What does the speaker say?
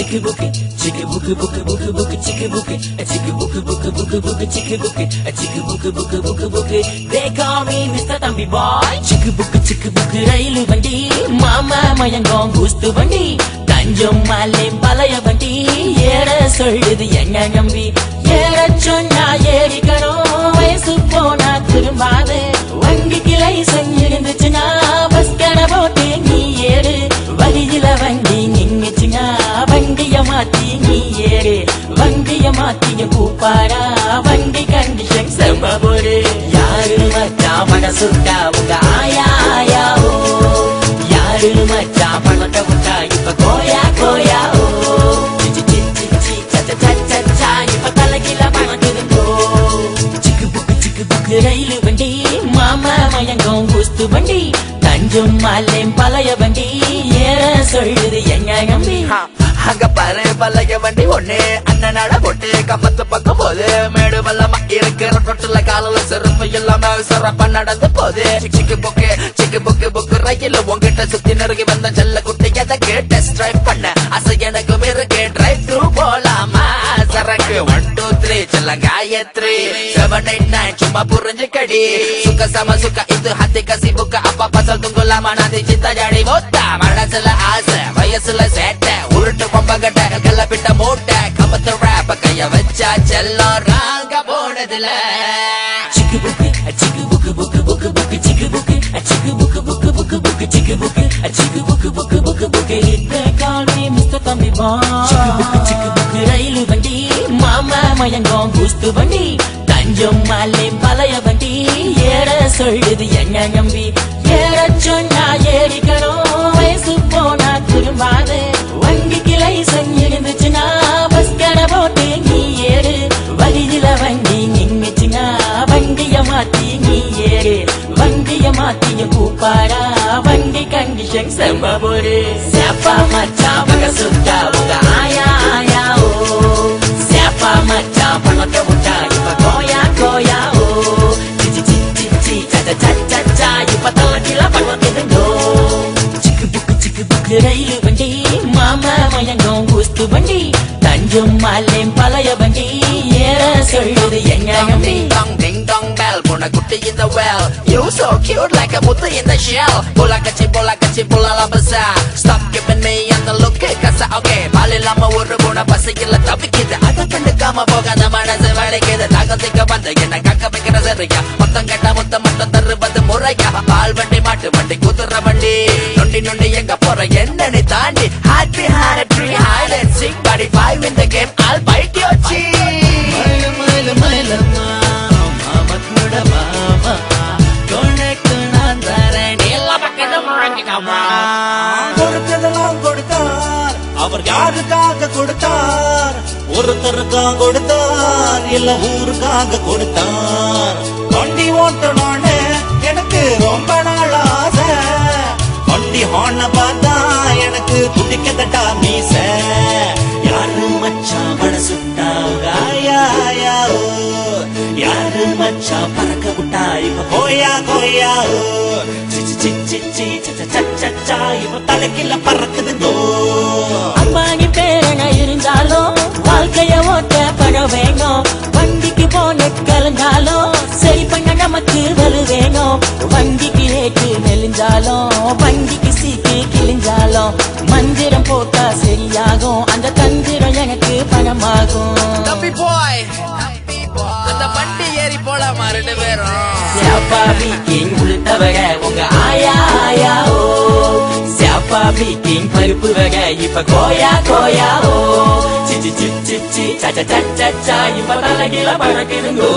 chicky bookie, chicky bookie, bookie, bookie, bookie, chicky bookie, a chicky bookie, bookie, bookie, bookie, chicky bookie, a chicky bookie, bookie, bookie, bookie. They call me Mr. Thambi Boy. Chicky bookie, railu vandi, mama mayangong gustu vandi. Tanjung Malim palaya vandi, yera solludu enga nambi. Yera sonna yerikano, vayasu pona thirumbadu. Vandiki license irunduchuna, bus kada pote nee yeru. Valiyila vandi ningichuna, vandiya maati nee yeru. Vandiya maatiya koopara, vandi condition semba poru. Yaru macha manasutta unga aya aya oh. Yaru macha panata utta ipa koya koya oh. Chi chi chi chi cha cha cha cha cha ipa talagila panakudungo. Chiku buku railu vandi, mama mayangong gustu vandi. Tanjung Malim palaya vandi, yera solludu enga nambi. அங்க பாரு பல்லக வண்டி ஒண்ணு அண்ணனாட போட்டு கம்மத்து பக்கம் போது மேடு வல்லமா இருக்கிற தொட்டுல காலில செருப்பு எல்லாமே சிறப்பா நடந்து போது சிக்கு புக்கு ரயில் உங்ககிட்ட சுத்தி நெருங்கி வந்த செல்ல குட்டி எதற்கு டெஸ்ட் டிரைவ் பண்ண அசை எனக்கு இருக்கு டிரைவ் த்ரூ போலாமா சரக்கு 1 2 3 செல்ல காயத்ரி 7 8 9 சும்மா புரிஞ்சு கடி சுக்க சம சுக்க இது ஹத்தி கசி புக்க அப்பா பசல் துங்குலாமா நாதி சித்த ஜாடி மொத்தா மனசுல ஆசை வயசுல சேட்டை உருட்டு கொம்பகட்ட கல்லப்பிட்ட மூட்டை கமத்து ராப்ப கைய வச்சா செல்லம் ராங்க போனதுல Chiku buku, chiku buku buku buku buku chiku buku, chiku buku buku buku buku chiku buku, chiku buku buku buku buku. They call me Mr. Thambi Boy. Chiku buku railu vandi, mama mayangong gustu vandi. Tanjung Malim palaya vandi, yera solludu enga nambi. Yera sonna yerikano, vayasu pona thirumbadu. Vandiki license irunduchuna, bus kada pote nee yeru. Valiyila vandi ningichuna, vandiya maati nee yeru. Vandiya maatiya koopara, vandi condition semba poru. Siapa macha bagasutta unga aya aya oh. Siapa macha panata utta ipa koya koya oh. Chi chi chi chi cha cha cha cha cha ipa talagila panakudungo. Chiku buku railu vandi, mama mayangong gustu vandi. Tanjung Malim palaya vandi, yera solludu enga nambi. Ding dong bell puna kutti in the well. You so cute like a mutti in the shell. Bola la besar. Stop giving me அந்த look kasa okay. பால் இல்லாம ஒரு குண பசிக்கல தவிக்குது. அதை கண்டுக்காம போகாத மனசு வளைக்குது. தாகத்துக்கு வந்து என்ன கக்க வைக்கிற சரியா. மொத்தம் கேட்டா முத்தம் மட்டும் தருவது முறையா. பால் வண்டி மாட்டு வண்டி குதிரை வண்டி நொண்டி நொண்டி எங்க போற என்னன்னு தாண்டி heart behind a tree hide and seek body 5 in the game I'll bite your cheek. Mile mama kuda mama connect nandare nilla pakkada murangikamma. கொடுத்ததெல்லாம் கொடுத்தார் அவர் யாருக்காக கொடுத்தார் ஒருத்தருக்காக கொடுத்தார் இல்ல ஊருக்காக கொடுத்தார் வண்டி ஓட்டணும்னு எனக்கு ரொம்ப நாள் ஆசை வண்டி ஹார்ன பார்த்தா எனக்கு துடிக்கதட்டா மீச யாரு மச்சான் மனசுட்டா ஆயா ஆயா ஓ யாரு மச்சான் பறக்க விட்டா இப்ப கோயா கோயா ஓ சிச்சி சிச்சி சிச்சி சச்சச்சா இப்ப தலைக்கில பறக்குதுங்கோ. அம்பானி பேரனா இருந்தாலும் வாழ்க்கைய ஓட்ட பணம் வேணும். வண்டிக்கு போன கலந்தாலும் சரி பண்ண நமக்கு வலு வேணும். வண்டிக்கு ஏற்று நெலிஞ்சாலும் வண்டிக்கு சீக்கு கிழிஞ்சாலும் மந்திரம் போட்டா சரியாகும். அந்த தந்திரம் எனக்கு பணமாகும். Thambi Boy அந்த வண்டி ஏறி போலாமா ரெண்டு பேரும். Siapa bikin ultavara unga aya aya oh. Siapa bikin parupu vaga ipa koya koya oh. Chi chi chi chi chi cha cha cha cha cha ipa talagila panakudungo.